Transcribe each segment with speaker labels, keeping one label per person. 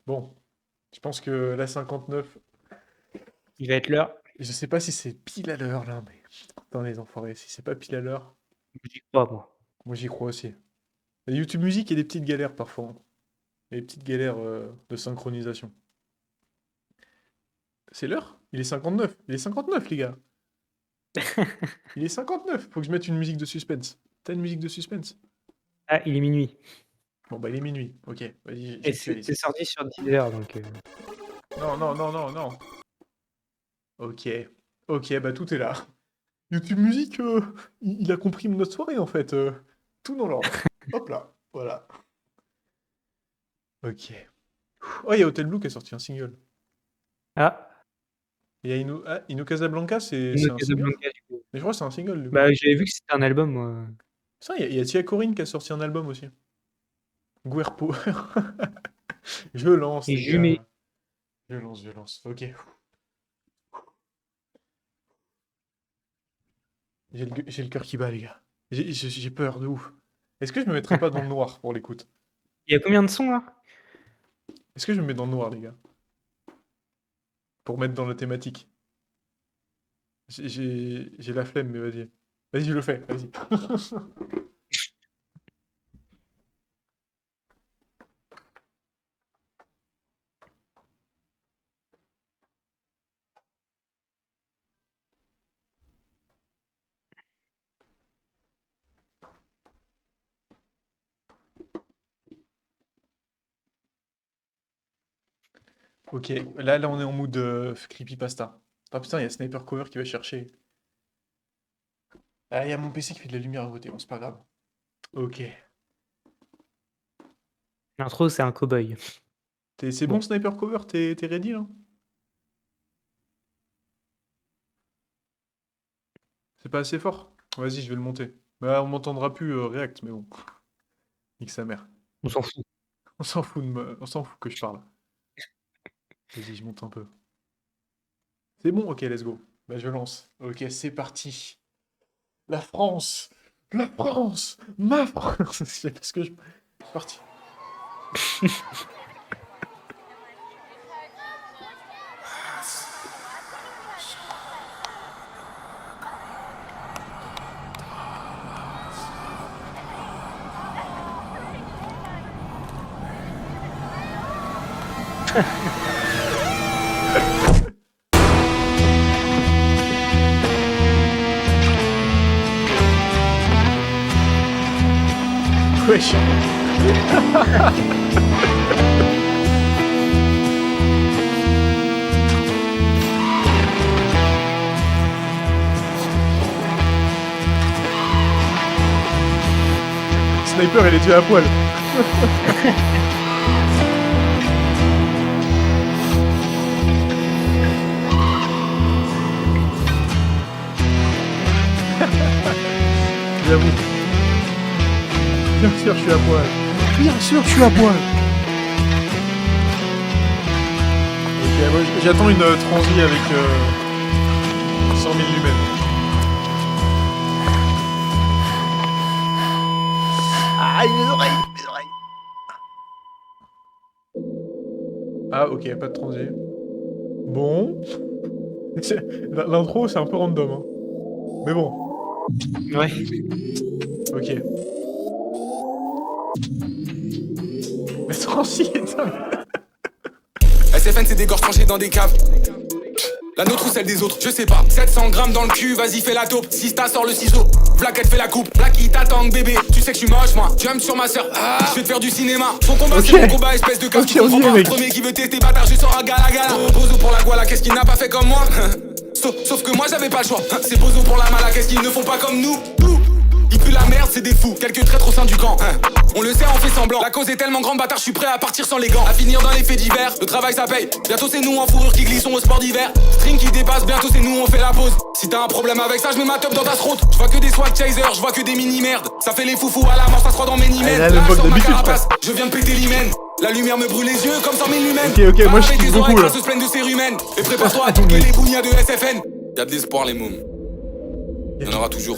Speaker 1: Bon, je pense que la 59,
Speaker 2: Il va être l'heure.
Speaker 1: je sais pas si c'est pile à l'heure là, mais attends les enfoirés, si c'est pas pile à l'heure,
Speaker 2: J'y crois, moi.
Speaker 1: moi j'y crois aussi. La YouTube Music, il y a des petites galères parfois, hein. Il y a des petites galères de synchronisation. C'est l'heure? Il est 59. Il est 59, les gars. Il est 59. Faut que je mette une musique de suspense. T'as une musique de suspense?
Speaker 2: Ah, il est minuit.
Speaker 1: Bon, bah, il est minuit. Ok, vas-y,
Speaker 2: Et c'est
Speaker 1: j'actualise.
Speaker 2: sorti sur Deezer, donc...
Speaker 1: Non, non, non, non, non. Ok. Ok, bah, tout est là. YouTube Music, il a compris notre soirée, en fait. Tout dans l'ordre. Hop là. Voilà. Ok. Oh, il y a Hotel Blue qui a sorti un single.
Speaker 2: Ah,
Speaker 1: Il y a Ino Casablanca, c'est
Speaker 2: Inno
Speaker 1: un single?
Speaker 2: Casablanca, du coup.
Speaker 1: Mais je crois que c'est un single, du coup.
Speaker 2: Bah, j'avais vu que c'était un album, moi.
Speaker 1: Ça, il y a Tia Corinne qui a sorti un album aussi. Guer Power. Je lance,
Speaker 2: Et
Speaker 1: les
Speaker 2: Jumet.
Speaker 1: gars. Je lance. Ok. J'ai le cœur qui bat, les gars. J'ai peur de ouf. Est-ce que je me mettrais pas dans le noir pour l'écoute?
Speaker 2: Il y a combien de sons, là?
Speaker 1: Est-ce que je me mets dans le noir, les gars? Pour mettre dans la thématique. J'ai la flemme, mais vas-y. Vas-y, je le fais, vas-y. Ok, là, on est en mood creepypasta. Ah putain, il y a Sniper Cover qui va chercher. Ah, il y a mon PC qui fait de la lumière à côté, bon, c'est pas grave. Ok.
Speaker 2: L'intro, c'est un cow-boy.
Speaker 1: C'est bon, Sniper Cover, t'es ready, là? C'est pas assez fort? Vas-y, je vais le monter. Bah, on m'entendra plus React, mais bon. Nique sa mère.
Speaker 2: On s'en fout.
Speaker 1: On s'en fout que je parle. Vas-y, je monte un peu. C'est bon? Ok, let's go. Bah, je lance. Ok, c'est parti. La France! La France! Ma France! C'est parce que je... C'est parti. Wesh! Sniper, il est déjà à poil. J'avoue. Bien sûr, je suis à poil. Bien sûr, je suis à poil. Ok, moi, j'attends une transi avec 100 000 lumens. Aïe, mes oreilles, mes oreilles. Ah, ok, pas de transi. Bon. L'intro, c'est un peu random, hein. Mais bon.
Speaker 2: Ouais.
Speaker 1: Ok. Mais transi est dingue.
Speaker 3: SFN c'est des gorges tranchées dans des caves. La nôtre ou celle des autres, je sais pas. 700 grammes dans le cul, vas-y fais la taupe. Sista sort le ciseau, Vlaquette fait la coupe. Blacky t'attend bébé, tu sais que je suis moche moi. Jump sur ma sœur, je vais te faire du cinéma. Son combat c'est mon combat, espèce de casse qui comprend pas. Premier qui veut tester bâtard, je sors à gala gala. Bozo pour la guala, qu'est-ce qu'il n'a pas fait comme moi? Sauf que moi j'avais pas le choix. C'est Bozo pour la mala, qu'est-ce qu'ils ne font pas comme nous? Ils puent la merde, c'est des fous, quelques traîtres au sein du camp. On le sait, on fait semblant. La cause est tellement grande, bâtard, je suis prêt à partir sans les gants. À finir dans les faits divers, le travail ça paye. Bientôt c'est nous en fourrure qui glissons au sport d'hiver. String qui dépasse, bientôt c'est nous on fait la pause. Si t'as un problème avec ça, je mets ma top dans ta throat. Je vois que des swag chasers, je vois que des mini merdes. Ça fait les foufous à la mort, ça se croit dans mes nimènes. Là, je sors ma carapace, je viens de péter l'hymen. La lumière me brûle les yeux comme 100 000 lumens.
Speaker 1: Ok, moi je kiffe beaucoup là.
Speaker 3: Se plaignent de cérumen. Et prépare-toi à toquer les bougnats de SFN. Y'a de l'espoir les mômes. Y'en aura toujours.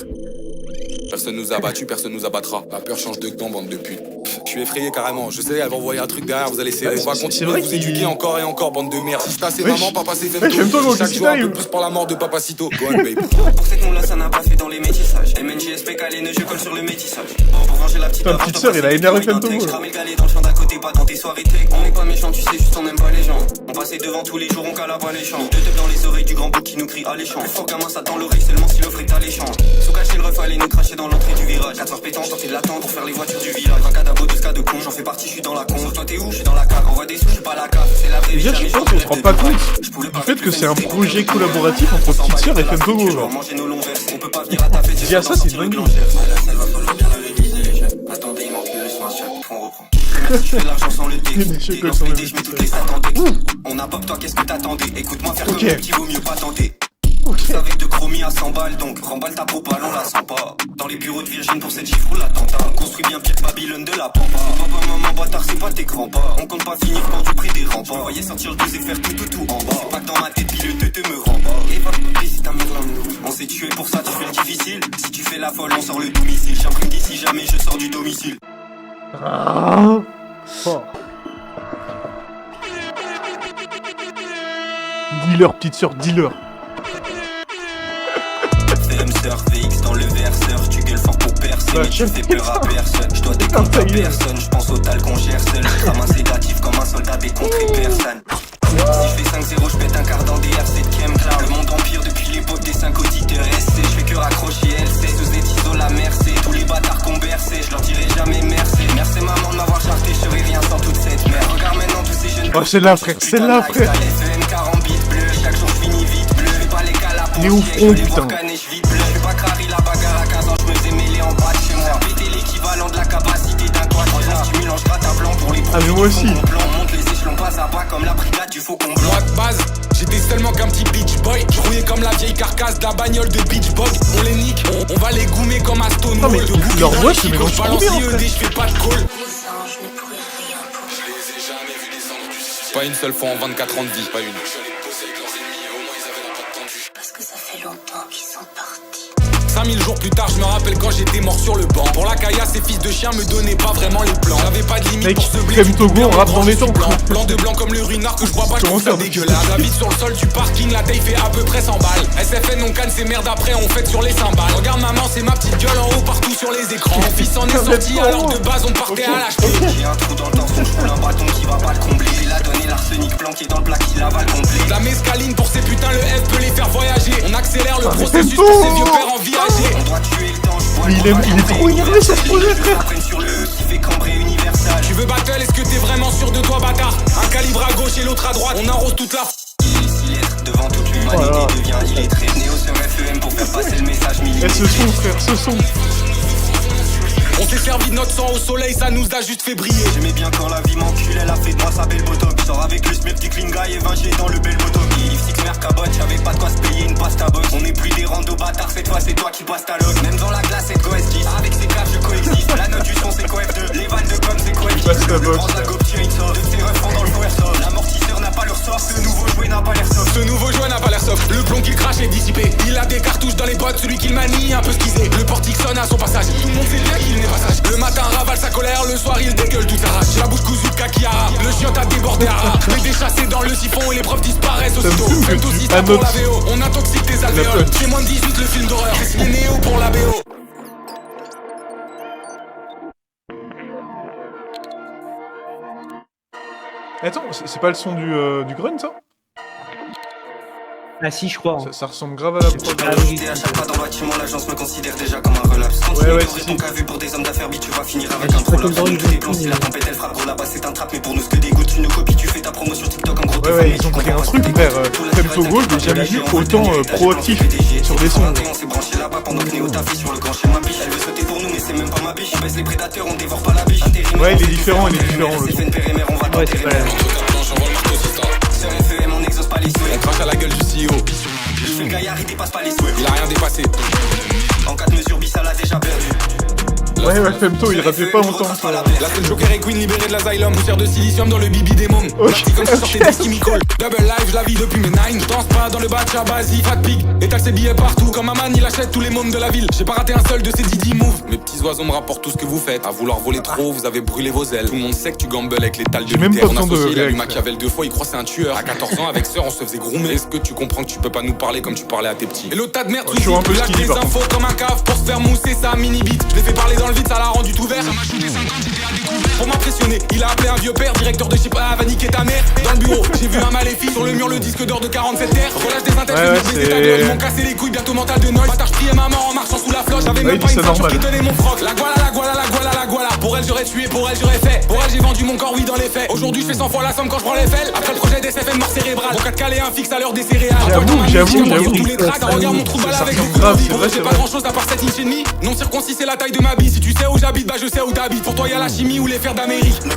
Speaker 3: Personne nous a battus, personne nous abattra. La peur change de camp, bande de putes. Je suis effrayé carrément, je sais, elle va envoyer un truc derrière, vous allez essayer. On va continuer de vous éduquer encore et encore, bande de merde. Si c'est maman, papa c'est Femto. Chaque jour un peu plus pour la mort de Papacito. Go on, babe.
Speaker 4: Pour cette nom là ça n'a pas fait dans les métissages. MNJSP calé, je colle sur le métissage. Pour venger la petite
Speaker 1: sœur, il a énervé Femto.
Speaker 4: Je ramène le galet dans le champ d'à côté, pas dans tes soirées tech. On n'est pas méchants, tu sais, juste on aime pas les gens. On passait devant tous les jours, on cala pas les champs. Deux teufs dans les oreilles du grand bouc qui nous crie alléchant. Plus fort gamin, ça tend l'oreille, seulement si l'offre est alléchante. Sous cacher le ref, allez nous cracher dans l'entrée du virage. 4 heures pétantes, tenter de l'attendre pour faire les voitures du village. 20 cas d'abo, 12 cas de con, j'en fais partie, je suis dans la con. Toi t'es où? Je suis dans la cave, envoie des sous, je suis pas la cave. C'est la vraie vie,
Speaker 1: je pense qu'on se rend pas compte du fait que c'est un projet collaboratif entre Petite Sœur et Femto, genre. Dis à ça, c'est une dingue.
Speaker 4: Attendez, il manque le soin, on reprend. Je fais de l'argent sans le dé. Je mets toutes les attendées. On a pop, toi, qu'est-ce que t'attendais? Écoute-moi, faire comme le petit, vaut mieux pas tenter. Tous avec de chromie à 100 balles, donc remballe ta propale, on la sent pas. Dans les bureaux de Virgin pour cette chiffre ou l'attentat. Construit bien pire que Babylone de la pampa. Papa, maman, bâtard, c'est pas tes grands pas. On compte pas finir quand tu pries des remparts. Je voyais sortir le 12 et faire tout en bas. Pas que dans ma tête, puis le te me rend pas. Et va si ta mère on s'est tué pour ça, tu fais le difficile. Si tu fais la folle, on sort le domicile. J'imprime d'ici jamais, je sors du domicile.
Speaker 1: Ah, fort. Dis-leur, Petite Sœur, dis-leur.
Speaker 4: Surf, VX dans le verseur, tu gueules fort pour percer, mais tu fais peur à personne. Je dois décompter à personne, je pense au tal qu'on gère seul. Je crame un sédatif comme un soldat décontré personne. Si je fais 5-0, je pète un quart dans des RC de Chemclar. Le monde empire depuis l'époque des 5 auditeurs SC. Je fais que raccrocher LC, sous étiso la mercé. Tous les bâtards qu'on bercé, je leur dirai jamais merci. Merci maman de m'avoir charté, je serais rien sans toute cette merde. Regarde maintenant tous ces jeunes.
Speaker 1: Oh, c'est là, frère, c'est là, frère.
Speaker 4: FM 40 bits bleu, chaque jour je finis vite bleu. Fais pas les calapons,
Speaker 1: il est au front, putain.
Speaker 4: La bagarre à Kazan, je me faisais mêler en bas de chez moi. Péter l'équivalent de la capacité d'un toit. Tu mélangeras ta blanc pour les
Speaker 1: mais moi aussi.
Speaker 4: On monte les échelons pas à bas comme la brigade du faucon blanc.
Speaker 3: Moi de base, j'étais seulement qu'un petit beach boy. Je rouillais comme la vieille carcasse de la bagnole de Beach Bog. On les nique, on va les goumer comme à Stonewall.
Speaker 1: Mais leur voix se mélange trop bien, en fait.
Speaker 3: Je fais pas de call.
Speaker 5: Les anges ne pourraient rien pour
Speaker 3: Je les ai jamais vus descendre du ciel. Pas une seule fois en 24 ans de vie, pas une. Je suis allé me poser avec leurs ennemis, au moins ils avaient la patte tendue.
Speaker 5: parce que ça fait longtemps qu'ils sont partis.
Speaker 3: 5000 jours plus tard, je me rappelle quand j'étais mort sur le banc. Pour la caillasse, ces fils de chiens me donnaient pas vraiment les plans. J'avais pas de limite
Speaker 1: mec,
Speaker 3: pour ce blé.
Speaker 1: Femto, on rappe dans les temps.
Speaker 3: Blanc de blanc comme le ruinard que je bois pas, je trouve ça dégueulasse. J'habite sur le sol du parking, la taille fait à peu près 100 balles. SFN, on canne ces merdes après, on fête sur les cymbales. Regarde maman, c'est ma petite gueule en haut partout sur les écrans. Mon fils en est sorti alors de base on partait à l'HP.
Speaker 4: J'ai un trou dans le torse, je roule un bâton qui va pas le combler. Il a donné l'arsenic planqué dans le plat qui l'avale complet.
Speaker 3: La mescaline pour ces putains, le F peut les faire voyager. On accélère le processus pour ces vieux pères en viager.
Speaker 4: On doit tuer le temps, je vois
Speaker 1: Il est trop énervé sur ce projet, frère.
Speaker 4: sur le qui fait cambrer universal.
Speaker 3: Tu veux battle, est-ce que t'es vraiment sûr de toi, bâtard? Un calibre à gauche et l'autre à droite, on arrose toute la
Speaker 4: Il est devant toute l'humanité devient illettré. Néo sur FEM pour faire passer le message
Speaker 1: Eh,
Speaker 4: militaire.
Speaker 1: ce son, frère, ce son.
Speaker 3: On s'est servi de notre sang au soleil, ça nous a juste fait briller.
Speaker 4: J'aimais bien quand la vie m'encule, elle a fait de moi sa belle bottom. Je sors avec le Smith, petit clean guy et 20 G dans le bel bottom. Yves Six mer cabote, j'avais pas de quoi se payer une pasta box. On est plus des randos bâtards, cette fois c'est toi qui passes ta log. Même dans la glace, c'est Go S10. Avec ces caves, je coexiste. La note du son, c'est Cof 2. Les vannes de com, c'est Cof 10. Le grand Zagob chainsaw. De ses refs dans le faux airsoft. L'amortisseur n'a pas leur sort. Ce nouveau jouet n'a pas l'air soft.
Speaker 3: Ce nouveau jouet n'a pas l'air soft. Le plomb qu'il crache est dissipé. Il a des cartouches dans les bottes, celui qu'il manie un peu skisé. Le portique sonne à son passage. Tout le monde sait bien qu'il n'est pas sage. Le matin ravale sa colère, le soir il dégueule toute sa rage. J'ai la bouche cousue de Kakihara. Le chien t'a débordé à ras. Mais déchassé dans le siphon et les preuves disparaissent aussitôt. Même aussi ça pour la VO. On intoxique tes alvéoles. C'est moins de 18 le film d'horreur. C'est Néo pour la BO.
Speaker 1: Attends, c'est pas le son du grunt, ça?
Speaker 2: Ah si, je crois. Hein.
Speaker 1: Ça ressemble grave à la prod.
Speaker 2: Ah oui.
Speaker 4: À chaque pas dans le bâtiment, l'agence me considère déjà comme un relapse.
Speaker 1: Ouais,
Speaker 4: Si
Speaker 1: si.
Speaker 4: ton cas vu pour des hommes d'affaires, tu vas finir avec un prologue. Des plans, si la tempête elle frappe, gros là-bas c'est un trap. Mais pour nous, ce que des gouttes, tu nous copies, tu fais ta promo sur TikTok en gros.
Speaker 1: Ouais, ils ont pris un truc, frère. Femto, je l'ai jamais vu autant proactif sur des sons.
Speaker 4: On s'est branché là-bas pendant que Néo taffait sur le grand schéma biche. Elle veut sauter pour nous, mais c'est même pas ma biche. Je baisse les prédateurs, on dévore pas la biche.
Speaker 1: Ouais, il est différent, le son.
Speaker 2: Ouais, c'est pas la même.
Speaker 4: Sur FEM, on n'exauce pas les souhaits.
Speaker 3: On crache à la gueule du CEO.
Speaker 4: Je gaillard, il dépasse pas les souhaits.
Speaker 3: Il a rien dépassé.
Speaker 4: En 4 mesures, bis, ça l'a déjà perdu.
Speaker 1: Ouais, Ouais, ouais, Femto, il rappelait pas longtemps.
Speaker 3: La seule Joker et Queen libérée de l'asylum. Poussière de silicium dans le bibi des mômes. Parti comme si sortais des Skimmy Call. Double life, je la vis depuis mes 9. Je danse pas dans le batch à basi, fat pig. Étale ses billets partout. Comme Aman, il achète tous les mômes de la ville. J'ai pas raté un seul de ces Didi moves. Mes petits oiseaux me rapportent tout ce que vous faites. À vouloir voler trop, vous avez brûlé vos ailes. Tout le monde sait que tu gambles avec l'étal de
Speaker 1: même
Speaker 3: Luther.
Speaker 1: pas
Speaker 3: On
Speaker 1: le temps de
Speaker 3: associe, il a lu
Speaker 1: réagir.
Speaker 3: Machiavel 2 fois, il croit c'est un tueur. À 14 ans, avec sœur, on se faisait groomer. Est-ce que tu comprends que tu peux pas nous parler comme tu parlais à tes petits? Et l'autre tas de merde,
Speaker 1: je suis un peu
Speaker 3: lâche
Speaker 1: skinny,
Speaker 3: des
Speaker 1: par
Speaker 3: infos comme un cave pour se faire mousser sa mini bite. Je l'ai fait parler dans le vide, ça l'a rendu tout vert. Ça m'a shooté 50, j'étais à découvert. Pour m'impressionner, il a appelé un vieux père, directeur de chez va niquer ta mère. Dans le bureau, j'ai vu un maléfique sur le mur, le disque d'or de 47 terres. Relâche des intègres,
Speaker 1: Ouais,
Speaker 3: les états de ils m'ont cassé les couilles, bientôt mental de noise. Bâtard, je priais maman en marchant sous la floche. J'avais même pas une voiture qui tenait mon froc. La guala, la guala, la guala, la guala. Pour elle, j'aurais tué, pour elle, j'aurais fait. Pour elle, j'ai vendu mon corps, oui, dans les faits. Aujourd'hui, je fais 100 fois la somme quand je prends les fels. Après le projet d'SFN, mort cérébrale. Mon 4 calé un fixe à l'heure des céréales.
Speaker 1: J'avoue.
Speaker 3: Tous les tracks, regarde mon trou balle avec des coups d'envie. Pour eux, j'ai pas grand chose à part 7 inches et demi. Non circoncis, c'est la taille de ma bille. Si tu sais où j'habite, bah je sais où t'habites. Pour toi, y'a la chimie ou les fers d'Amérique.
Speaker 4: La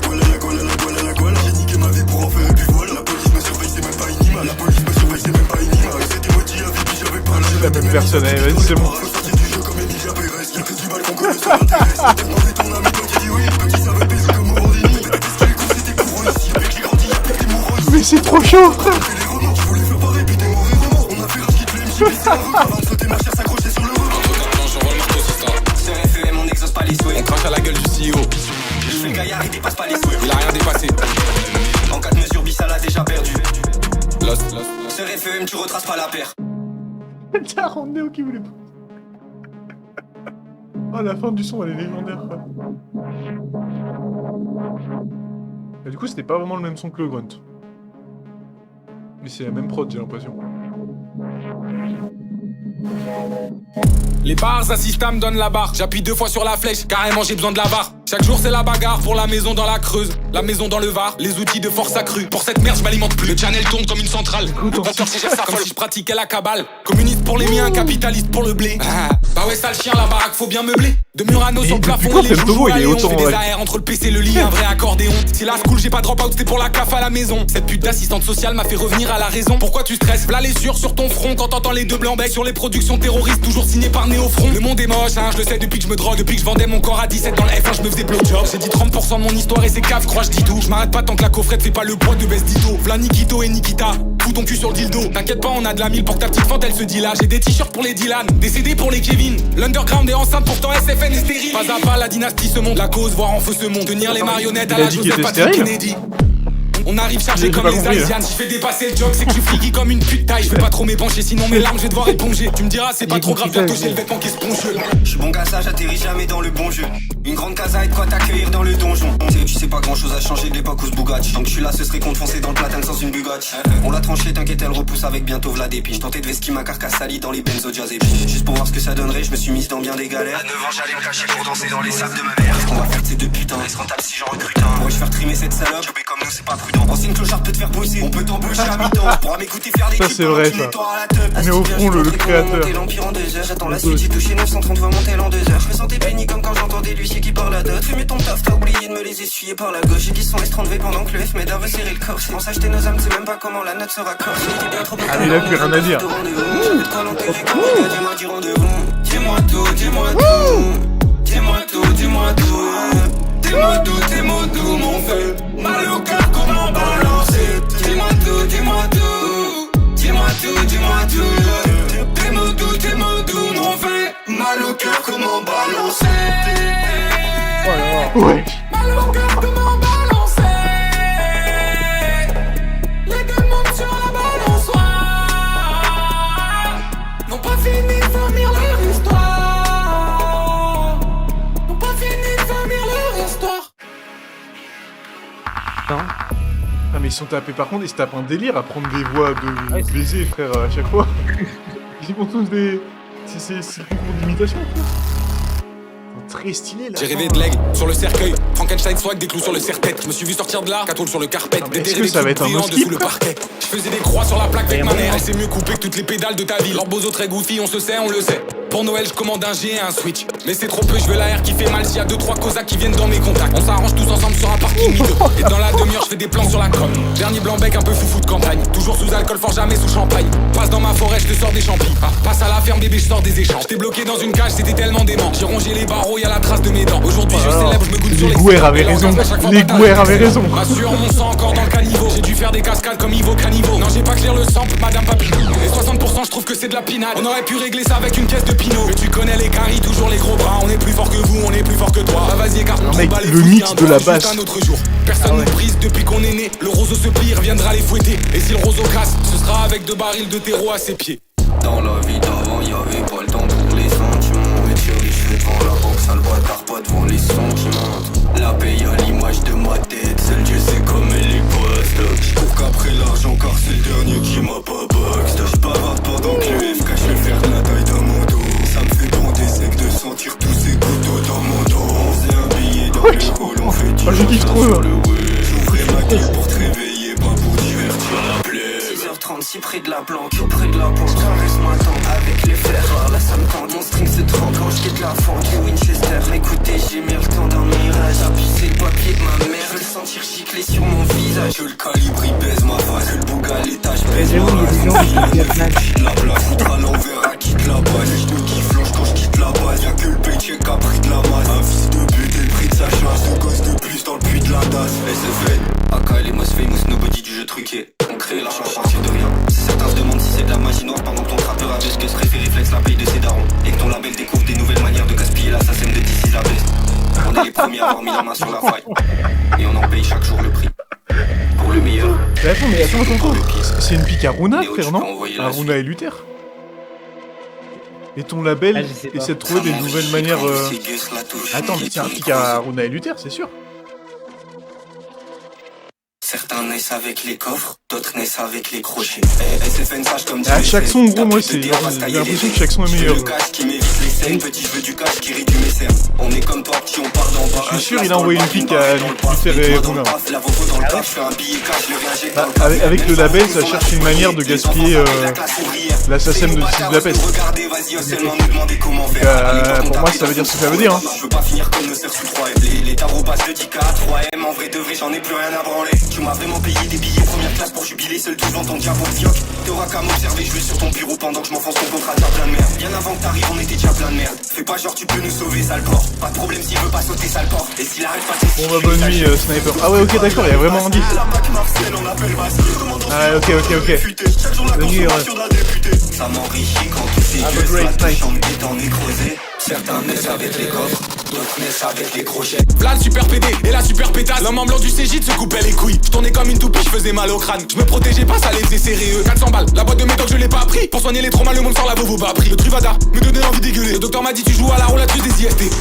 Speaker 4: guala, j'ai niqué ma vie pour en faire du vol. La police me surveille, c'est même pas une image. La police me surveille, c'est même pas une image. C'était moitié avec qui j'avais pas
Speaker 1: La même personne, allez, vas-y, c'est bon.
Speaker 4: sorti du jeu comme Emilia Pérez. Y'a que du balcon que le sol intéresse. T'as demandé ton ami, toi qui dis oui. Petit savait baiser comme Morandini. Qu'est-ce qu'il écoute, c'était courant ici. Avec les grandis, avec les mourants ici.
Speaker 1: Mais c'est trop chaud, frère.
Speaker 4: Les romans, je voulais faire pareil, puis t'es mauvais romans. On a fait un skit, le MC, c'est un record. Avant de sauter, ma chère s'accrocher sur le rebord.
Speaker 3: J'envoie le marteau, c'est ça.
Speaker 4: Sur FEM, on n'exauce pas les
Speaker 3: On
Speaker 4: souhaits.
Speaker 3: crache à la gueule du CEO.
Speaker 4: Je fais le gaillard, il dépasse pas les souhaits.
Speaker 3: Il a rien dépassé.
Speaker 4: En 4 mesures, Bissal a déjà perdu.
Speaker 3: Lost.
Speaker 4: Sur FEM, tu retraces pas la paire.
Speaker 1: Tiens, Néo qui voulait pas. Oh, la fin du son, elle est légendaire, quoi. Et du coup, c'était pas vraiment le même son que le Grunt. Mais c'est la même prod, j'ai l'impression.
Speaker 3: Les bars assistant me donnent la barre. J'appuie 2 fois sur la flèche, carrément j'ai besoin de la barre. Chaque jour c'est la bagarre pour la maison dans la Creuse, la maison dans le Var, les outils de force accrue. Pour cette merde je m'alimente plus, le channel tourne comme une centrale. Comme si je pratiquais la cabale. Communiste pour les miens, capitaliste pour le blé. Bah ouais sale chien, la baraque faut bien meubler. De Murano sur le plafond et les joujoux à Léon. J'ai des AR entre le PC et le lit, un vrai accordéon. Si la school j'ai pas drop out, c'était pour la CAF à la maison. Cette pute d'assistante sociale m'a fait revenir à la raison. Pourquoi tu stresses? V'là les sur ton front quand t'entends les deux blancs becs sur les productions terroristes, toujours signées par Néofront. Le monde est moche, hein, je le sais depuis que je me drogue, depuis que je vendais mon corps à 17 dans le F1, je me faisais blowjob. J'ai dit 30% de mon histoire et c'est cave, crois je dis tout. Je m'arrête pas tant que la coffrette fait pas le poids de baisse d'Ito. V'là Nikito et Nikita, fous ton cul sur le dildo. T'inquiète pas, on a de la mille pour que ta petite fente elle se dit là. J'ai des t-shirts pour les Dylan, des CD pour les Kevin. L'underground est enceinte, pourtant SFN est stérile. Pas à pas, la dynastie se monte, la cause, voir en feu ce monde. Tenir les marionnettes à la Joseph Patrick Kennedy. On arrive chargé comme les Haïtiens. Si je fais dépasser le job, c'est que je suis friki comme une pute taille. Je vais pas trop m'épancher, sinon mes larmes je vais devoir éponger. Tu me diras, c'est pas trop grave, bientôt j'ai le vêtement qui est spongieux.
Speaker 4: Je suis bon cassage, j'atterris jamais dans le bon jeu. Une grande casa et de quoi t'accueillir dans le donjon. Tu sais pas grand chose à changer de l'époque où ce Bugatti. Donc je suis là, ce serait qu'on te foncer dans le platane sans une Bugatti. On l'a tranché, t'inquiète, elle repousse avec bientôt Vlad et puis je tentais de vesquer ma carcasse salie dans les benzo jazz et puis juste pour voir ce que ça donnerait, je me suis mise dans bien des galères. À 9 ans, j'allais me cacher pour danser dans les sacs de ma mère. Qu'est-ce qu'on va faire de ces deux putains? Est-ce rentable si j'en recrute un? Pourrais-je faire trimer cette salope? Jobber comme nous, c'est pas prudent. Ancienne clochard peut te faire bosser, on peut t'embaucher à mi-temps. Pourra m'écouter faire des
Speaker 1: Ça, c'est vrai, ça. Néofront, le créateur.
Speaker 4: L'empire en 2 heures, j'attends la suite, j'ai touché 930 voix monter en 2 heures. Je me sentais béni comme quand j'entendais l'huissier qui parle à d'autres. Fumé ton taf, t'as oublié de me les essuyer par la gauche. Et qui sont les 30 V pendant que le F m'aide à resserrer le corps. On s'acheter nos âmes, c'est même pas comment la note sera corsée.
Speaker 1: Ah, mais il a plus rien à dire.
Speaker 4: Dis-moi du rendez-vous. Dis-moi tout, dis-moi tout. Dis-moi tout, dis-moi tout. Dis-moi tout, dis-moi tout, mon feu. Mal au cœur, comment balancer? Dis-moi tout, dis-moi tout. Dis-moi tout, dis-moi tout. Dis-moi tout, dis-moi tout, mon feu. Mal au cœur, comment balancer?
Speaker 1: Ouais.
Speaker 3: Mal au cœur, comment balancer? Les démons sur la balançoire n'ont pas fini de vomir leur histoire. N'ont pas fini de vomir leur histoire.
Speaker 1: Ah, mais ils sont tapés. Par contre, ils se tapent un délire à prendre des voix de baiser, frère, à chaque fois. Ils font tous des. C'est le concours d'imitation, frère. Très stylé là.
Speaker 3: J'ai rêvé de l'aigle sur le cercueil, Frankenstein swag, des clous sur le serre-tête. Je me suis vu sortir de là, catoule sur le carpet,
Speaker 1: est-ce que ça va être un
Speaker 3: brillants
Speaker 1: mosquito
Speaker 3: dessous le parquet. Je faisais des croix sur la plaque avec ma mère. Elle sait mieux couper que toutes les pédales de ta vie. Leurs beaux os très goofy, on se sait, on le sait. Pour Noël, je commande un G et un Switch. Mais c'est trop peu, je veux la R qui fait mal. S'il y a 2-3 cosaques qui viennent dans mes contacts. On s'arrange tous ensemble sur un parking hideux. Et dans la demi-heure, je fais des plans sur la com. Dernier blanc-bec, un peu foufou de campagne. Toujours sous alcool, fort jamais sous champagne. Passe dans ma forêt, je te sors des champis. Passe à la ferme, bébé, je sors des échanges. J'étais bloqué dans une cage, c'était tellement dément. J'ai rongé les barreaux, y'a la trace de mes dents. Aujourd'hui, je célèbre, je me goûte sur les
Speaker 1: Gouer avait raison. Les Gouer avaient raison.
Speaker 3: Rassure, mon sang encore dans le caniveau. J'ai dû faire des cascades comme Ivo Caniveau. Non, j'ai pas clair le sample, madame Papi. Et 60%, je trouve que c'est de la pinade. On aurait pu régler ça avec une caisse de pinot. Mais tu connais les caries, toujours les gros bras. On est plus fort que vous, on est plus fort que toi. Bah vas-y, écarte
Speaker 1: mec, le mix de la basse.
Speaker 3: Un autre jour. Personne nous prise depuis qu'on est né. Le roseau se plie, il reviendra les fouetter. Et si le roseau casse, ce sera avec 2 barils de terreau à ses pieds.
Speaker 4: Dans la vie d'avant, y'avait pas le temps pour les sentiments. Et tire les cheveux devant la banque, sale bâtard, pas devant les sentiments. La paye à l'image de ma tête, seul Dieu sait comme elle est poste. J'cours qu'après l'argent car c'est le dernier qui m'a pas box. J'bavarde pendant que le FK, j'fais faire de la taille dans mon dos. Ça me fait bon des secs de sentir tous ces couteaux dans mon dos. On faisait un billet dans le hall, on fait 10
Speaker 1: je kiffe trop.
Speaker 4: J'ouvrais ma gueule pour te réveiller, pas pour divertir la plaie. 6h36 près de la planque, près de la porte. Caresse ma tente avec les fers. Là ça me tente, mon string se trempe quand je quitte la fente du Winchester. Écoutez, j'ai mis le temps d'un mirage. J'ai pissé le papier de ma mère. Je veux le sentir gicler sur mon visage. Que le calibre il baise ma face. Que le bouc à l'étage baise ma race. La place foutre à l'envers, à quitte la base. Les genoux qui flanchent quand je quitte la base. Y'a que le paycheck qui a pris de la masse. Un fils de pute et le prix de sa chasse. Deux gosses de plus dans le puits de la tasse. SFN, AK les most famous, nobody du jeu truqué. On crée l'argent à partir de rien. Certains se demandent si c'est de la magie noire pendant que ton trappeur a ce que se préfère réflexe la paye de ses darons. Et que ton label découvre des nouvelles manières de gaspiller l'assassin de DC la baisse. On est les premiers à avoir mis la main sur la faille. Et on en paye chaque jour le prix. Pour le meilleur.
Speaker 1: Mais attends, c'est une pique à Runa, frère, non? À Runa et Luther. Et ton label essaie de trouver des nouvelles manières. Attends, mais c'est un pique à Runa et Luther, c'est sûr.
Speaker 4: Certains naissent avec les coffres, d'autres naissent avec les crochets. SFN sage comme
Speaker 1: à chaque son, gros, moi, j'ai l'impression que chaque son est meilleur.
Speaker 4: Le cash qui m'évite les scènes, petit je veux du cash qui réduit mes cernes. On est comme toi, petit, on part d'en bas.
Speaker 1: Je suis sûr, il a envoyé une pique à Luther et Runa.
Speaker 4: La vovo dans le taf, je fais un billet cash, le réinjecte dans le café.
Speaker 1: Avec le label, ça cherche une manière de gaspiller l'assassin de Steve la peste. Pour moi, ça veut dire ce que ça veut dire.
Speaker 4: Je veux pas finir comme nos sœurs sous 3M. Les tarots passent de 10K à 3M. En vrai de vrai, j'en ai plus rien à branler. Tu m'as vraiment payé des billets première classe pour jubiler. Seul 12 ans, ton diable au fioc. T'auras qu'à m'observer, je vais sur ton bureau pendant que je m'enfonce ton contrat de plein de merde. Bien avant que t'arrives, on était déjà plein de merde. Fais pas genre tu peux nous sauver, sale porc. Pas de problème s'il veut pas sauter, sale porc. Et s'il arrête pas de...
Speaker 1: Bon bah bonne nuit, Sniper. Ah ouais, ok, d'accord, il y a vraiment un 10. Ah ok. Bonne nuit, ouais.
Speaker 4: Ça m'enrichit quand tous ces yeux la touche en me nécrosé. Certains naissent avec les coffres, d'autres naissent avec les crochets.
Speaker 3: V'là le super PD et la super pétasse. L'homme en blanc du CJ se coupait les couilles. Je tournais comme une toupie, je faisais mal au crâne. Je me protégeais pas, ça les faisait sérieux. 400 balles, la boîte de médoc je l'ai pas pris. Pour soigner les traumas, le monde sort la vovo pas pris. Le Truvada me donnait envie d'égueuler. Le docteur m'a dit tu joues à la roulatrice des IST.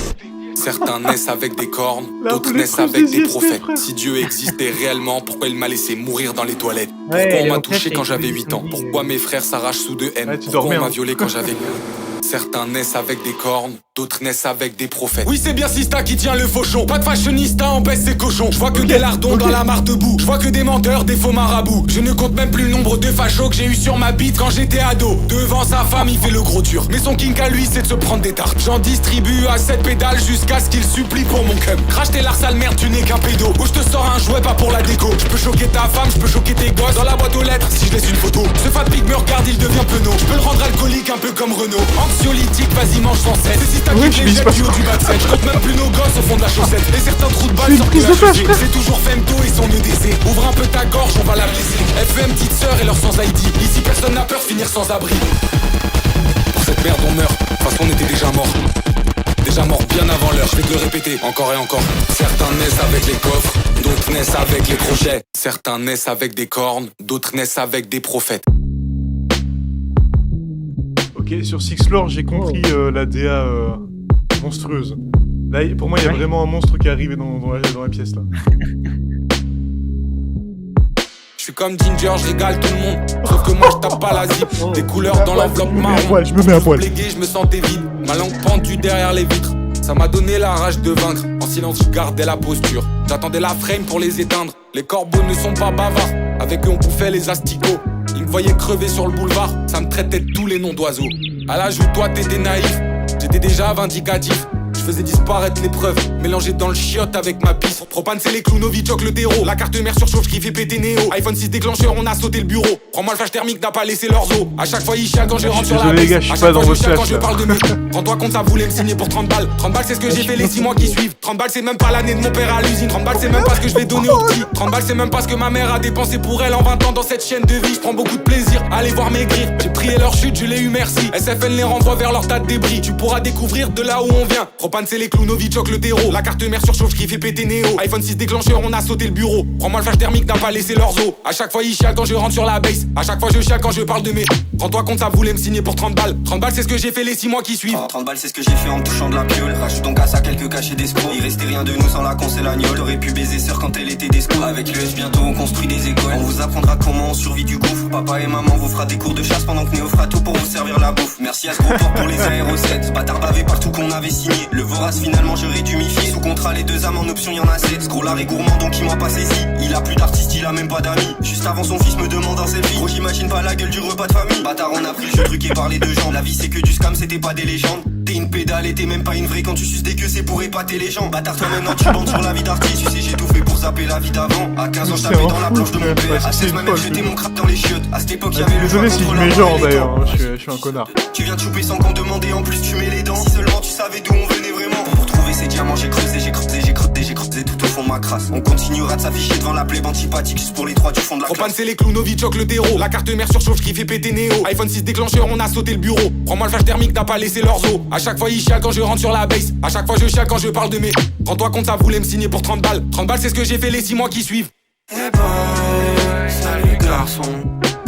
Speaker 3: Certains naissent avec des cornes, d'autres naissent avec des prophètes. Si Dieu existait réellement, pourquoi il m'a laissé mourir dans les toilettes? Pourquoi on m'a touché quand j'avais 8 ans? Pourquoi mes frères s'arrachent sous 2 M? Pourquoi on m'a violé quand j'avais... Certains naissent avec des cornes, d'autres naissent avec des prophètes. Oui, c'est bien Sista qui tient le fauchon. Pas de fashionista, on baisse ses cochons. Je vois que des lardons dans la mare debout. Je vois que des menteurs, des faux marabouts. Je ne compte même plus le nombre de fachos que j'ai eu sur ma bite quand j'étais ado. Devant sa femme, il fait le gros dur. Mais son kink à lui, c'est de se prendre des tartes. J'en distribue à 7 pédales jusqu'à ce qu'il supplie pour mon cum. Crache tes lards sale merde, tu n'es qu'un pédo. Ou je te sors un jouet, pas pour la déco. Je peux choquer ta femme, je peux choquer tes gosses. Dans la boîte aux lettres, si je laisse une photo. Ce fat pig me regarde, il devient penaud. Je peux le rendre alcoolique, un peu comme Renault. Anxiolytique, vas-y mange sans cesse. C'est si t'as qui les jette du haut du bas de scène. Je compte même plus nos gosses au fond de la chaussette. Et certains trous de balles sortent de la chaussée. C'est toujours Femto et son EDC. Ouvre un peu ta gorge, on va la blesser. FM petite sœur et leur sans ID. Ici personne n'a peur finir sans abri. Pour cette merde on meurt, parce qu'on était déjà mort. Déjà mort bien avant l'heure, je vais te le répéter encore et encore. Certains naissent avec les coffres, d'autres naissent avec les crochets. Certains naissent avec des cornes, d'autres naissent avec des prophètes.
Speaker 1: Ok, sur Sixlore, j'ai compris la DA monstrueuse. Là, pour moi, il y a vraiment un monstre qui est arrivé dans la pièce, là.
Speaker 3: Je suis comme Ginger, je régale tout le monde. Sauf que moi, je tape pas la zip. Des couleurs dans l'enveloppe marron.
Speaker 1: Je me mets à poil.
Speaker 3: Je me sentais vide, ma langue pendue derrière les vitres. Ça m'a donné la rage de vaincre. En silence, je gardais la posture. J'attendais la frame pour les éteindre. Les corbeaux ne sont pas bavards. Avec eux, on bouffait les asticots. Ils me voyaient crever sur le boulevard, ça me traitait de tous les noms d'oiseaux. À l'âge où toi t'étais naïf, j'étais déjà vindicatif. Je faisais disparaître les preuves, mélangées dans le chiotte avec ma pisse. Propane c'est les clous, Novichok le terreau. La carte mère surchauffe qui fait péter Néo. iPhone 6 déclencheur, on a sauté le bureau. Prends-moi le flash thermique, n'a pas laissé leurs os. À chaque fois il chiale quand je rentre sur la base. À chaque fois je chiale quand je parle de mes. Rends-toi compte, ça voulait me signer pour 30 balles. 30 balles c'est ce que j'ai fait les 6 mois qui suivent. 30 balles c'est même pas l'année de mon père à l'usine. 30 balles c'est même pas ce que je vais donner au petit. 30 balles c'est même pas ce que ma mère a dépensé pour elle en 20 ans dans cette chaîne de vie. Je prends beaucoup de plaisir à les voir maigrir. J'ai prié leur chute, je l'ai eu merci. SFN les renvoie vers leur tas de débris. Tu pourras découvrir de là où on vient. Propane c'est les clous, Novichok le terreau. La carte mère surchauffe qui fait péter Néo. iPhone 6 déclencheur, on a sauté le bureau. Prends-moi le flash thermique, n'a pas laissé leurs os. À chaque fois il chiale quand je rentre sur la base. À chaque fois je chiale quand je parle de mes. Rends-toi compte, ça voulait me signer pour 30 balles. 30 balles c'est ce que j'ai fait les 6 mois qui suivent.
Speaker 4: 30 balles c'est ce que j'ai fait en me touchant de la piole. Rajoute donc à ça quelques cachets d'escrocs. Il restait rien de nous sans la concelle agnole. T'aurais pu baiser sœur quand elle était d'esco. Avec l'US bientôt on construit des écoles. On vous apprendra comment on survit du gouffre. Papa et maman vous fera des cours de chasse pendant que Néo fera tout pour vous servir la bouffe. Merci à ce gros port pour les aérosets. Ce bâtard bavé partout qu'on avait signé. Le vorace finalement je rédumifié. Sous contrat les 2 âmes en option y'en a 7. Scrollard est gourmand donc il m'a pas saisi. Il a plus d'artistes, il a même pas d'amis. Juste avant son fils me demande un selfie. Gros j'imagine pas la gueule du repas de famille. Bâtard on a pris le jeu truqué par les 2 gens. La vie c'est que du scam, c'était pas des légendes. T'es une pédale et t'es même pas une vraie. Quand tu suces des queues c'est pour épater les gens. Bâtard toi maintenant tu bandes sur la vie d'artiste. Tu sais j'ai tout fait pour zapper la vie d'avant. À 15 ans je tapais dans la planche de mon père. À 16 ma mère jetait mon crap dans les chiottes. À cette époque y'avait le jeu.
Speaker 1: Désolé si je mets genre d'ailleurs, je suis un connard.
Speaker 4: Tu viens de chouper sans qu'on demande et en plus tu mets les dents. Si seulement tu savais d'où on venait vraiment. Pour trouver ces diamants j'ai creusé tout au fond de ma crasse. On continuera de s'afficher devant la plèbe antipathique juste pour les 3 du fond de la
Speaker 3: Propane
Speaker 4: classe.
Speaker 3: c'est les clous, Novichok le terreau. La carte mère surchauffe qui fait péter Néo. iPhone 6 déclencheur, on a sauté le bureau. Prends-moi le flash thermique, n'a pas laissé leurs os. À chaque fois il chiale quand je rentre sur la base. À chaque fois je chiale quand je parle de mes. Rends-toi compte, ça voulait me signer pour 30 balles. 30 balles c'est ce que j'ai fait les 6 mois qui suivent.
Speaker 4: Eh boy, salut garçon.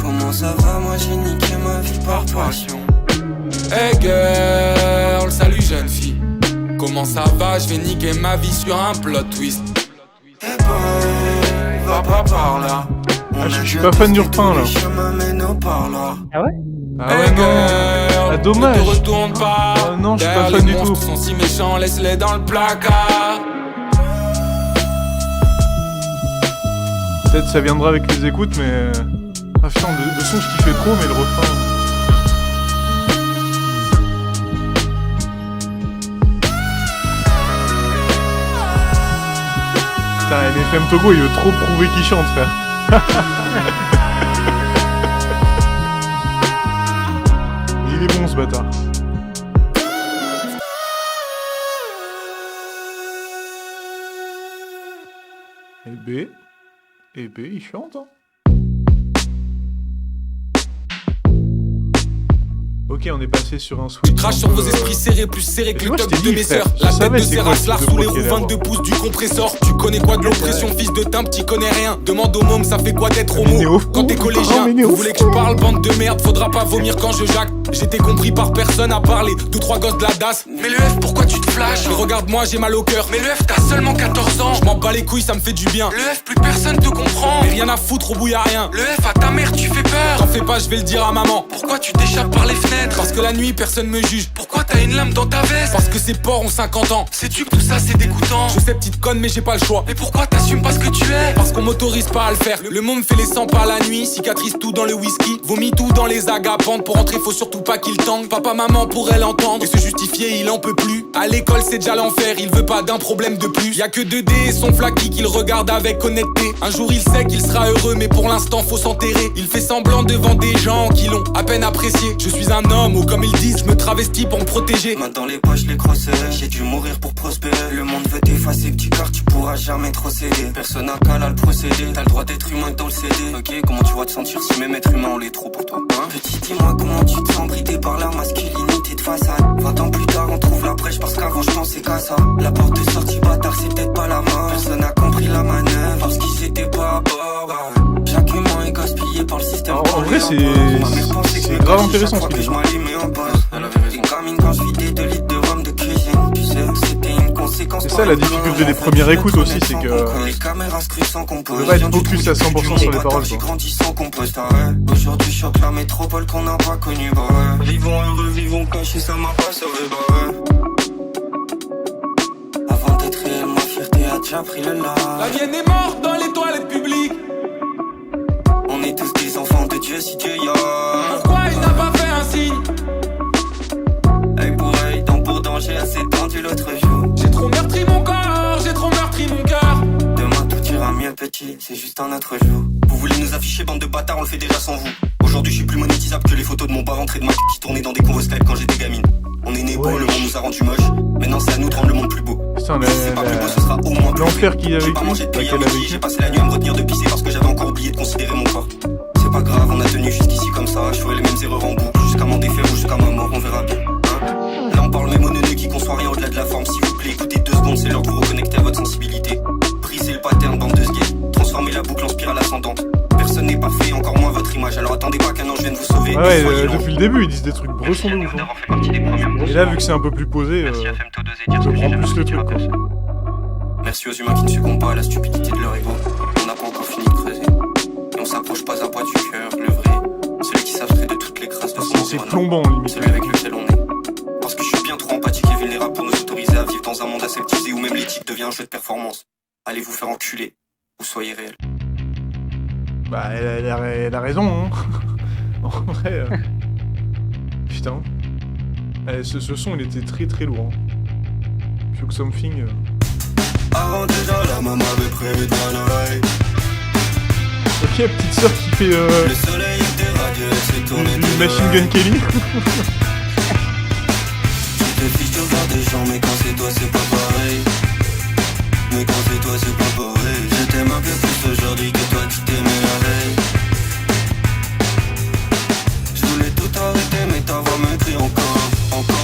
Speaker 4: Comment ça va, moi j'ai niqué ma vie par passion.
Speaker 3: Hey girl, salut jeune fille. Comment ça va, je vais niquer ma vie sur un plot twist.
Speaker 4: Eh boy, va pas par là.
Speaker 1: Je suis pas fan du repas là.
Speaker 2: Ah ouais?
Speaker 1: Ah ouais, non. Ah, dommage.
Speaker 3: Ne te retourne pas.
Speaker 1: Ah non, je suis pas
Speaker 3: Derrière
Speaker 1: fan
Speaker 3: les
Speaker 1: du tout.
Speaker 3: monstres sont si méchants, laisse-les dans le placard.
Speaker 1: Peut-être ça viendra avec les écoutes, mais. Ah putain, le son je kiffais trop, mais le refrain. Putain, NFM Togo, il veut trop prouver qu'il chante, frère. Il est bon ce bâtard. Et B, il chante, hein. Ok, on est passé sur un switch.
Speaker 3: Crache sur vos esprits serrés, plus serrés que le
Speaker 1: moi,
Speaker 3: top
Speaker 1: je t'ai
Speaker 3: de
Speaker 1: dit,
Speaker 3: mes
Speaker 1: frère,
Speaker 3: sœurs.
Speaker 1: je
Speaker 3: La tête
Speaker 1: savais
Speaker 3: de
Speaker 1: c'est
Speaker 3: ces
Speaker 1: quoi
Speaker 3: races-là
Speaker 1: ce
Speaker 3: sous les
Speaker 1: bloc
Speaker 3: roues,
Speaker 1: qu'il allait
Speaker 3: 22 pouces du compresseur. Tu connais quoi de l'oppression, fils de timbre, t'y connais rien. Demande au môme, ça fait quoi d'être homo? Quand t'es collégien, vous voulez que je parle, bande de merde, faudra pas vomir quand je jacque. J'étais compris par personne à parler, 2-3 gosses de la DAS. Mais le F, pourquoi tu te flashes? Mais regarde-moi, j'ai mal au cœur. Mais le F, t'as seulement 14 ans. Je m'en bats les couilles, ça me fait du bien. Le F, plus personne te comprend. Mais rien à foutre, au bout y'a rien. Le F, à ta mère, tu fais peur. T'en fais pas, je vais le dire à maman. Pourquoi tu t'échappes par les fenêtres? Parce que la nuit, personne me juge. Pourquoi t'as une lame dans ta veste? Parce que ces porcs ont 50 ans. Sais-tu que tout ça, c'est dégoûtant? Je sais, petite conne, mais j'ai pas le choix. Mais pourquoi t'assumes pas ce que tu es? Parce qu'on m'autorise pas à le faire. Le monde me fait les 100 pas la nuit. Cicatrice tout dans le whisky. Vomis tout dans les agapantes. Pour rentrer, faut surtout pas qu'il tangue. Papa, maman pourrait l'entendre et se justifier, il en peut plus. À l'école, c'est déjà l'enfer, il veut pas d'un problème de plus. Y'a que 2D et son flaky qu'il regarde avec honnêteté. Un jour, il sait qu'il sera heureux, mais pour l'instant, faut s'enterrer. Il fait semblant devant des gens qui l'ont à peine apprécié. Je suis un homme, ou comme ils disent, je me travestis pour me protéger.
Speaker 4: Main dans les poches, les crosses, j'ai dû mourir pour prospérer. Le monde veut t'effacer, petit car tu pourras jamais trop céder. Personne n'a qu'à le procéder, t'as le droit d'être humain dans le CD. Ok, comment tu vas te sentir si même être humain on l'est trop pour toi, hein? Petit, dis-moi comment tu te sens bridé par la masculinité de façade. 20 ans plus tard on trouve la brèche parce qu'avant je pensais qu'à ça. La porte de sortie bâtard c'est peut-être pas la main. Personne n'a compris la manœuvre parce qu'ils s'étaient pas à bord. Chaque humain est gaspillé par le système.
Speaker 1: En vrai c'est grave intéressant ce qu'il dit.
Speaker 4: Une gamine quand je vidais 2 litres de rhum de cuisine. Tu sais c'était une conséquence.
Speaker 1: C'est ça la difficulté des premières écoutes aussi, c'est que
Speaker 4: les caméras scrutent sans compose.
Speaker 1: on va être focus à 100% sur les paroles.
Speaker 4: J'ai grandi sans compost, aujourd'hui je choque la métropole qu'on n'a pas connue, bah ouais. Vivons heureux, vivons cachés, ça m'a pas sauvé, bah ouais. Avant d'être réel, ma fierté a déjà pris le large.
Speaker 3: La mienne est morte dans les toilettes publiques.
Speaker 4: On est tous des enfants de Dieu Dieu si Dieu y a.
Speaker 3: Pourquoi il n'a pas fait un signe?
Speaker 4: Œil pour œil, dent pour dent, j'ai assez tendu l'autre jour.
Speaker 3: J'ai trop meurtri mon corps, j'ai trop meurtri mon cœur.
Speaker 4: Demain tout ira mieux petit, c'est juste un autre jour. Vous voulez nous afficher bande de bâtards, on le fait déjà sans vous. Aujourd'hui je suis plus monétisable que les photos de mon bar entrée de ma qui tournait dans des convos Skype quand j'étais gamine. On est né beau, le monde nous a rendu moche. Maintenant c'est à nous de rendre le monde plus beau.
Speaker 1: Putain,
Speaker 4: Si c'est pas plus beau, ce sera au moins plus
Speaker 1: l'enfer
Speaker 4: vrai.
Speaker 1: qu'il y a
Speaker 4: J'ai
Speaker 1: avec
Speaker 4: pas
Speaker 1: lui,
Speaker 4: mangé de paye à
Speaker 1: qu'elle a
Speaker 4: midi,
Speaker 1: vécu.
Speaker 4: j'ai passé la nuit à me retenir de pisser parce que j'avais encore oublié de considérer mon corps. C'est pas grave, on a tenu jusqu'ici comme ça. Je ferai les mêmes erreurs en boucle jusqu'à m'en défaire ou jusqu'à ma mort, on verra bien. Hein, là on parle même aux neuneux qui conçoit rien au-delà de la forme. S'il vous plaît, écoutez 2 secondes, c'est l'heure de vous reconnecter à votre sensibilité. Brisez le pattern, bande de sgays. Transformez la boucle en spirale ascendante. Personne n'est parfait, encore moins votre image. Alors attendez pas qu'un ange vienne vous sauver.
Speaker 1: Ouais,
Speaker 4: Soyez lent.
Speaker 1: depuis le début, ils disent des trucs bressons de ouf. Hein. Et là, vu que c'est un peu plus posé, je prends plus le truc, quoi.
Speaker 4: Merci aux humains qui ne succombent pas à la stupidité de leur ego. On n'a pas encore fini de creuser. Et on s'approche pas à pas du cœur, le vrai. Celui qui s'abstrait de toutes les crasses de son
Speaker 1: C'est
Speaker 4: environnement.
Speaker 1: plombant, limite.
Speaker 4: Celui avec lequel on est. Parce que je suis bien trop empathique et vulnérable pour nous autoriser à vivre dans un monde aseptisé où même l'éthique devient un jeu de performance. Allez vous faire enculer, ou soyez réel.
Speaker 1: Bah, elle a raison, hein. En vrai. Putain. Ce son, il était très très lourd. Hein. Feel Something.
Speaker 4: Avant déjà, la maman avait prévu de l'oreille.
Speaker 1: Ok, petite sœur qui fait
Speaker 4: Le soleil était radieux, c'est tourné
Speaker 1: du Machine Gun Kelly.
Speaker 4: Tu te fiches de voir des gens, mais quand c'est toi, c'est pas pareil. Mais quand c'est toi, c'est pas pareil. Je t'aime un peu plus aujourd'hui que toi, tu t'aimais la veille. Je voulais tout arrêter, mais ta voix me crie encore.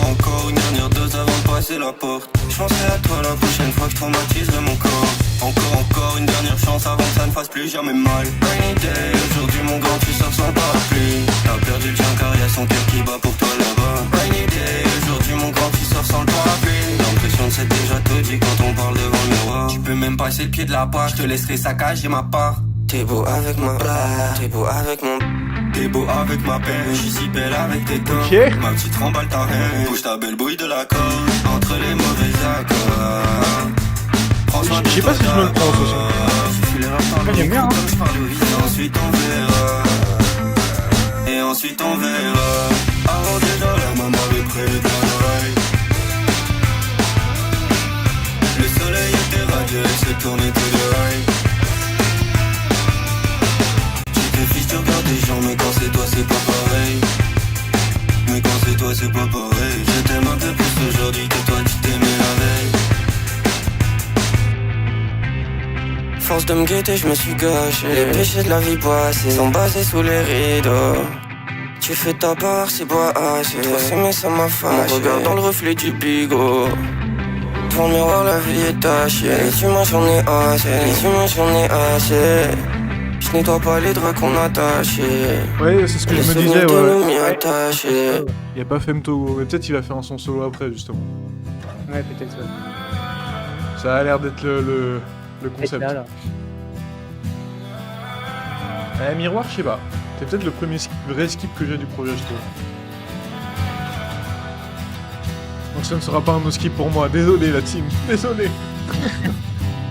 Speaker 4: Encore une dernière dose avant de passer la porte. Je penserai à toi la prochaine fois que je traumatiserai mon corps. Encore une dernière chance avant que ça ne fasse plus jamais mal. Rainy day, aujourd'hui mon grand tu sors sans parapluie. T'as perdu le tien car y'a son cœur qui bat pour toi là-bas. Rainy day, aujourd'hui mon grand tu sors sans le parapluie. L'impression de c'est déjà tout dit quand on parle devant le miroir. Tu peux même passer le pied de la part, je te laisserai saccager ma part. T'es beau avec ma blague, t'es beau avec mon... T'es beau avec ma peine, je suis si belle avec tes corps.
Speaker 1: Ok.
Speaker 4: Ma petite remballe ta haine, bouge ta belle bouille de la corde. Entre les mauvais accords.
Speaker 1: Je sais pas si je me le prends ce son.
Speaker 4: J'aime bien, hein. Ensuite on verra. Et ensuite on verra. Avant déjà la maman avait prévu de l'oreille. Le soleil était radieux, il s'est tourné tout de l'oreille. Tu te fiches, tu regardes des gens, mais quand c'est toi c'est pas pareil. Mais quand c'est toi c'est pas pareil. Je t'aime un peu plus aujourd'hui que toi tu t'aimais la veille. Force de me guetter, je me suis gâché. Les péchés de la vie passée sont basés sous les rideaux. Tu fais ta part, c'est bois haché. Trop s'aimer, ça m'a fâché. Regarde dans le reflet du bigot. Devant le miroir, la vie est tachée. Les humains, j'en ai assez. Les humains, j'en ai assez. Je nettoie pas les draps qu'on a attachés.
Speaker 1: Ouais, c'est ce que
Speaker 4: Les
Speaker 1: je me
Speaker 4: souvenirs
Speaker 1: disais,
Speaker 4: de nous
Speaker 1: ouais.
Speaker 4: m'y attachés.
Speaker 1: Il a pas fait Togo, mais peut-être il va faire un son solo après, justement.
Speaker 6: Ouais, peut-être, ouais.
Speaker 1: Ça a l'air d'être le concept.
Speaker 6: Là.
Speaker 1: Miroir, je sais pas. C'est peut-être le premier vrai skip que j'ai du projet, je trouve. Donc ça ne sera pas un no skip pour moi. Désolé la team, désolé.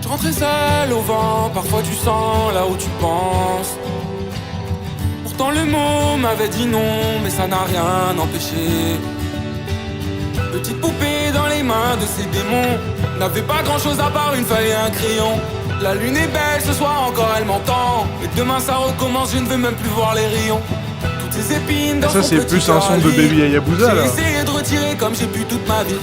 Speaker 3: Je rentrais seul au vent, parfois tu sens là où tu penses. Pourtant le mot m'avait dit non, mais ça n'a rien empêché. Petite poupée dans les mains de ces démons, n'avait pas grand chose à part une feuille et un crayon. La lune est belle, ce soir encore elle m'entend. Et demain ça recommence, je ne veux même plus voir les rayons. Toutes ces épines dans
Speaker 1: Ça
Speaker 3: son
Speaker 1: c'est
Speaker 3: petit
Speaker 1: plus un son de
Speaker 3: calibre.
Speaker 1: Baby Hayabusa là.
Speaker 3: J'ai essayé de retirer comme j'ai pu toute ma vie.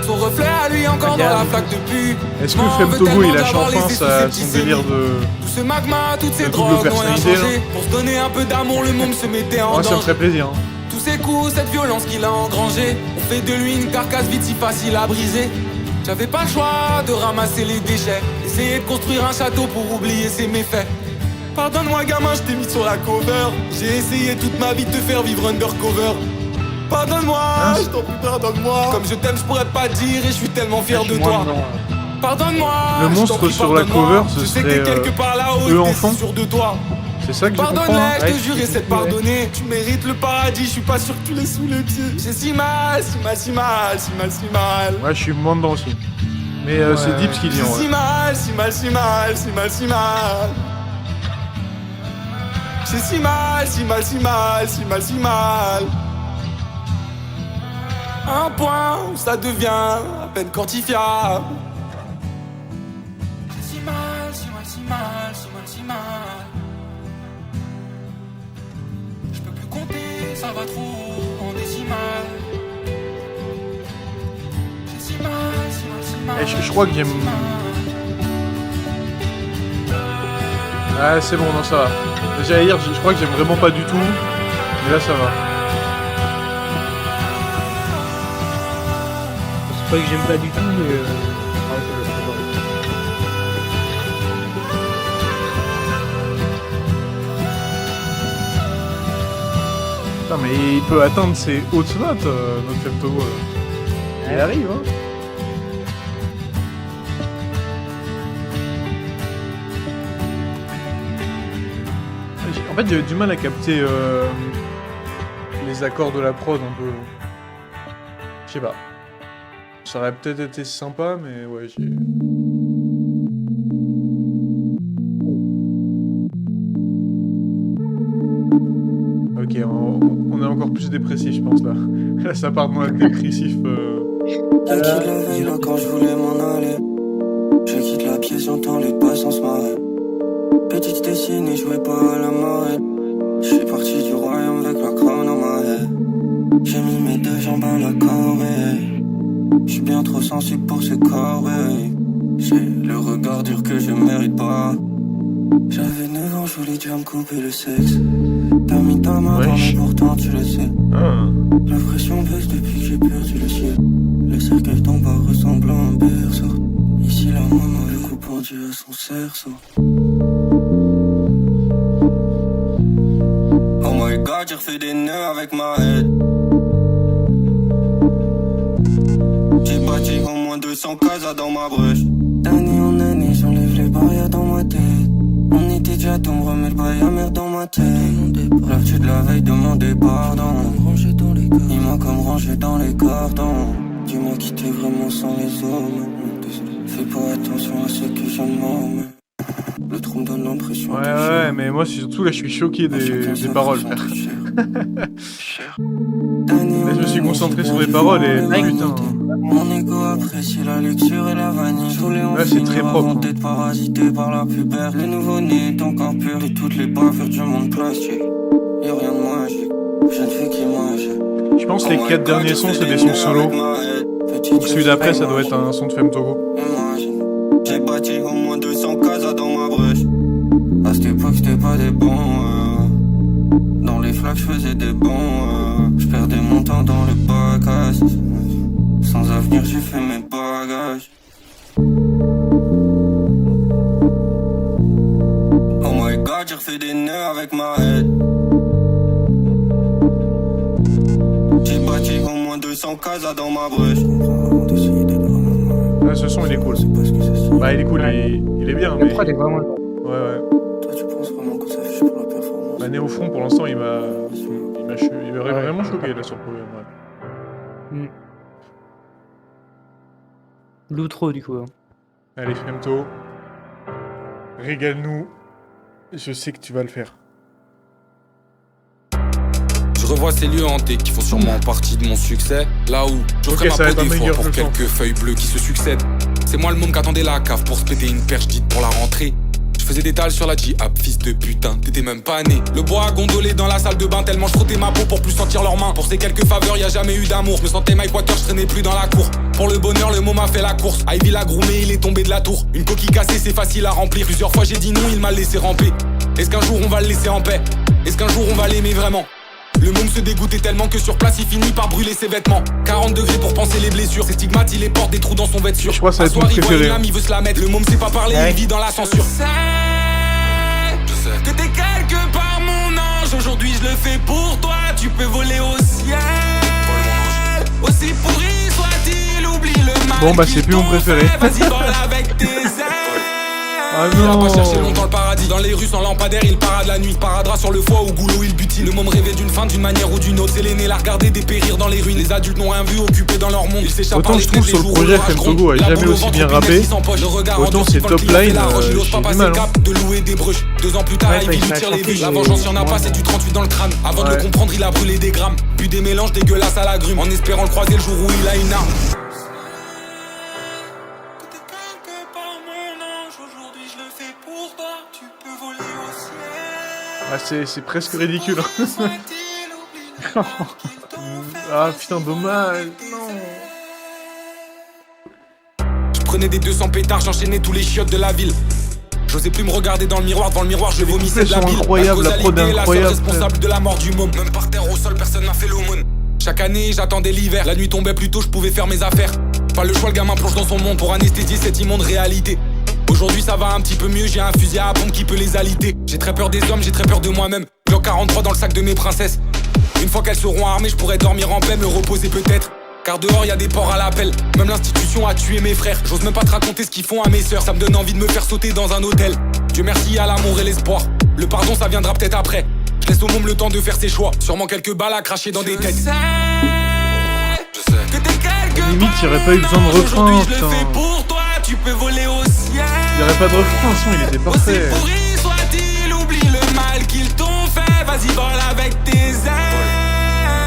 Speaker 3: Son reflet à lui encore dans la flaque de pub.
Speaker 1: Est-ce que Femme Togo il lâche enfin son délire de...
Speaker 3: Tout ce magma, toutes ces
Speaker 1: de double
Speaker 3: drogues n'ont rien
Speaker 1: personnalité,
Speaker 3: changé. Pour se donner un peu d'amour, le monde se mettait en
Speaker 1: Moi ça me
Speaker 3: danger.
Speaker 1: ferait plaisir. Hein.
Speaker 3: Tous ces coups, cette violence qu'il a engrangée, on fait de lui une carcasse vite si facile à briser. J'avais pas le choix de ramasser les déchets, essayer de construire un château pour oublier ses méfaits. Pardonne-moi gamin, je t'ai mis sur la cover. J'ai essayé toute ma vie de te faire vivre undercover. Pardonne-moi, je t'en prie, pardonne-moi. Comme je t'aime, je pourrais pas te dire et je suis tellement fier de toi. Pardonne-moi.
Speaker 1: Le
Speaker 3: je t'en
Speaker 1: monstre
Speaker 3: prie,
Speaker 1: sur la
Speaker 3: pardonne-moi.
Speaker 1: cover, ce
Speaker 3: Je sais que
Speaker 1: serait,
Speaker 3: t'es quelque part là-haut
Speaker 1: eux
Speaker 3: et t'es
Speaker 1: enfants.
Speaker 3: si sûr de toi.
Speaker 1: C'est ça que je comprends.
Speaker 3: Pardonne-les,
Speaker 1: Hein.
Speaker 3: je te jure, essaie de pardonner. Tu mérites le paradis, je suis pas sûr que tu l'aies sous les pieds. J'ai si mal, si mal, si mal, si mal, si mal.
Speaker 1: Ouais, je suis moins dedans aussi. Mais c'est Deep ce qu'il dit
Speaker 3: J'ai
Speaker 1: en
Speaker 3: si
Speaker 1: vrai.
Speaker 3: mal, si mal, si mal, si mal, si mal. J'ai si mal, si mal, si mal, si mal, si mal. Un point où ça devient à peine quantifiable. J'ai si mal, si mal, si mal, si mal, si mal. Je peux plus compter, ça va trop en décimale. J'ai si mal, si mal, si mal.
Speaker 1: Je crois que j'aime... Ah c'est bon, non ça va. Déjà hier, je crois que j'aime vraiment pas du tout. Mais là ça va.
Speaker 6: C'est pas que j'aime pas du tout, mais...
Speaker 1: Putain mais il peut atteindre ses hautes notes, notre Femtogo là. Il arrive hein. En fait, j'avais du mal à capter les accords de la prod un peu. Je sais pas. Ça aurait peut-être été sympa, mais ouais, j'ai... Ok, on est encore plus dépressif, je pense, là. Là, ça part de moi dépressif.
Speaker 4: Y'a qui la veille là quand je voulais m'en aller. Je quitte la pièce, j'entends les passants se marrer. Petite dessinée, jouais pas à la marée. Je suis parti du royaume avec la crown dans ma haie. J'ai mis mes deux jambes à la corvée. Je suis bien trop sensible pour ces corbeilles. J'ai le regard dur que je mérite pas. J'avais 9 ans, je voulais déjà me couper le sexe. T'as mis ta main dans mais pourtant tu le sais. La pression baisse depuis que j'ai perdu le ciel. Le cercueil tombe à ressemblant à un berceau. Ici la maman le coup pendu à son cerceau. Oh my god, j'ai refait des nœuds avec ma head. J'ai bâti au moins 200 casas dans ma brèche. D'année en année, j'enlève les barrières dans ma tête. On était déjà tombé, me remets le bail amer dans ma tête. L'actu de la veille, demander pardon. Il m'a comme rangé dans les cartons. Dis-moi qui t'es vraiment sans les hommes. Fais pas attention à ce que je m'en. Le trou me donne l'impression.
Speaker 1: Ouais, mais moi surtout là je suis choqué des paroles, frère. Là je me suis concentré sur les paroles et putain.
Speaker 4: Mon ego apprécie la luxure et la vanille.
Speaker 1: Là c'est très propre.
Speaker 4: D'être parasité par la pubère. Le nouveau-né est encore pur de toutes les bavures du monde plastique. Y'a rien de magique, je ne fais qu'imaginer.
Speaker 1: Je pense que les 4 derniers sons c'est des sons solo. Donc celui d'après ça doit être un son de Femtogo.
Speaker 4: J'ai bâti au moins 200 casas dans ma brèche. À cette époque j'étais pas des bons Dans les flaques j'faisais des bons J'perdais mon temps dans le bagage. Sans avenir j'ai fait mes bagages. Oh my god, j'ai refait des nœuds avec ma head. J'ai bâti au moins 200 casas dans ma brèche.
Speaker 1: Ouais, ce son il est cool. Bah il est cool, il est bien. Mais...
Speaker 6: est vraiment...
Speaker 1: Ouais.
Speaker 4: Toi tu penses vraiment que ça affiche pour la performance?
Speaker 1: Bah Néo Front pour l'instant il m'a vraiment choqué là sur le programme. Ouais.
Speaker 6: L'outro du coup. Hein.
Speaker 1: Allez Femto, régale-nous. Je sais que tu vas le faire.
Speaker 3: Je revois ces lieux hantés qui font sûrement partie de mon succès. Là où j'offrais ma peau des fois pour quelques feuilles bleues qui se succèdent. C'est moi le môme qu'attendait la cave pour se péter une perche dite pour la rentrée. Je faisais des tales sur la J-App, fils de putain, t'étais même pas né. Le bois a gondolé dans la salle de bain tellement je frottais ma peau pour plus sentir leurs mains. Pour ces quelques faveurs, y a jamais eu d'amour. Je me sentais Mike Walker, je traînais plus dans la cour. Pour le bonheur, le môme a fait la course. Ivy l'a groomé, il est tombé de la tour. Une coquille cassée, c'est facile à remplir. Plusieurs fois j'ai dit non, il m'a laissé ramper. Est-ce qu'un jour on va le laisser en paix? Est-ce qu'un jour on va l'aimer vraiment? Le môme se dégoûtait tellement que sur place il finit par brûler ses vêtements. 40 degrés pour penser les blessures. Ses stigmates, il les porte des trous dans son vêtement.
Speaker 1: Je crois que ça va être mon préféré.
Speaker 3: Il veut se la mettre. Le môme sait pas parler, il vit dans la censure. Que t'es quelque part mon ange. Aujourd'hui je le fais pour toi. Tu peux voler au ciel. Aussi pourri soit-il, oublie le mal.
Speaker 1: Bon bah c'est plus mon préféré.
Speaker 3: Vas-y vole avec tes ailes.
Speaker 1: Ah
Speaker 3: Il a pas cherché
Speaker 1: non.
Speaker 3: longtemps le paradis. Dans les rues sans lampadaire, il parade la nuit. Paradera sur le foie au goulot, il butine. Le môme rêvait d'une fin, d'une manière ou d'une autre. C'est l'aîné, l'a regardé dépérir dans les ruines. Les adultes n'ont rien vu, occupés dans leur monde. Il s'échappe
Speaker 1: Autant
Speaker 3: par les
Speaker 1: je trouve
Speaker 3: fenêtres,
Speaker 1: sur
Speaker 3: les
Speaker 1: le
Speaker 3: jours où
Speaker 1: projet
Speaker 3: l'orage
Speaker 1: Femtogo
Speaker 3: gronde.
Speaker 1: a
Speaker 3: La
Speaker 1: jamais
Speaker 3: boule au
Speaker 1: aussi
Speaker 3: ventre,
Speaker 1: bien
Speaker 3: puis
Speaker 1: rappé.
Speaker 3: merci sans poche. Le regard
Speaker 1: Autant
Speaker 3: endurci
Speaker 1: ses
Speaker 3: quand le
Speaker 1: top
Speaker 3: client fait
Speaker 1: line,
Speaker 3: la roche. Il ose
Speaker 1: j'ai
Speaker 3: pas
Speaker 1: du
Speaker 3: passer
Speaker 1: mal.
Speaker 3: le cap de louer des bruges. 2 ans plus tard,
Speaker 6: Ouais,
Speaker 3: il
Speaker 6: quand il
Speaker 3: lui
Speaker 6: se
Speaker 3: tire
Speaker 6: l'a
Speaker 3: les vues.
Speaker 6: chanté,
Speaker 3: La vengeance, y'en a pas,
Speaker 6: ouais.
Speaker 3: c'est du 38 dans le crâne. Avant de
Speaker 1: Ouais.
Speaker 3: le comprendre, il a brûlé des grammes. Bu des mélanges dégueulasses à la grume. En espérant le croiser le jour où il a une arme.
Speaker 1: Ah, c'est presque ridicule. Ah putain, dommage. Non.
Speaker 3: Je prenais des 200 pétards, j'enchaînais tous les chiottes de la ville. J'osais plus me regarder dans le miroir, je vomissais de la
Speaker 1: sont
Speaker 3: bile.
Speaker 1: incroyables, la prod est
Speaker 3: causalité est la seule
Speaker 1: incroyable.
Speaker 3: responsable de la mort du môme. Même par terre au sol, personne n'a fait l'aumône. Chaque année, j'attendais l'hiver. La nuit tombait plus tôt, je pouvais faire mes affaires. Pas le choix, le gamin plonge dans son monde pour anesthésier cette immonde réalité. Aujourd'hui ça va un petit peu mieux, j'ai un fusil à pompe qui peut les alité. J'ai très peur des hommes, j'ai très peur de moi-même. Glock 43 dans le sac de mes princesses. Une fois qu'elles seront armées, je pourrais dormir en paix, me reposer peut-être. Car dehors y a des porcs à l'appel. Même l'institution a tué mes frères. J'ose même pas te raconter ce qu'ils font à mes sœurs. Ça me donne envie de me faire sauter dans un hôtel. Dieu merci à l'amour et l'espoir. Le pardon ça viendra peut-être après. Je laisse au môme le temps de faire ses choix. Sûrement quelques balles à cracher dans des têtes. Je sais que t'es quelque
Speaker 1: Limite, il y aurait pas eu besoin de refrain,
Speaker 3: Aujourd'hui, je le
Speaker 1: putain.
Speaker 3: fais pour toi, tu peux voler au ciel.
Speaker 1: Il y aurait pas de refrain, le son il était parfait.
Speaker 3: Aussi pourri soit-il, oublie le mal qu'ils t'ont fait. Vas-y, vole avec tes ailes.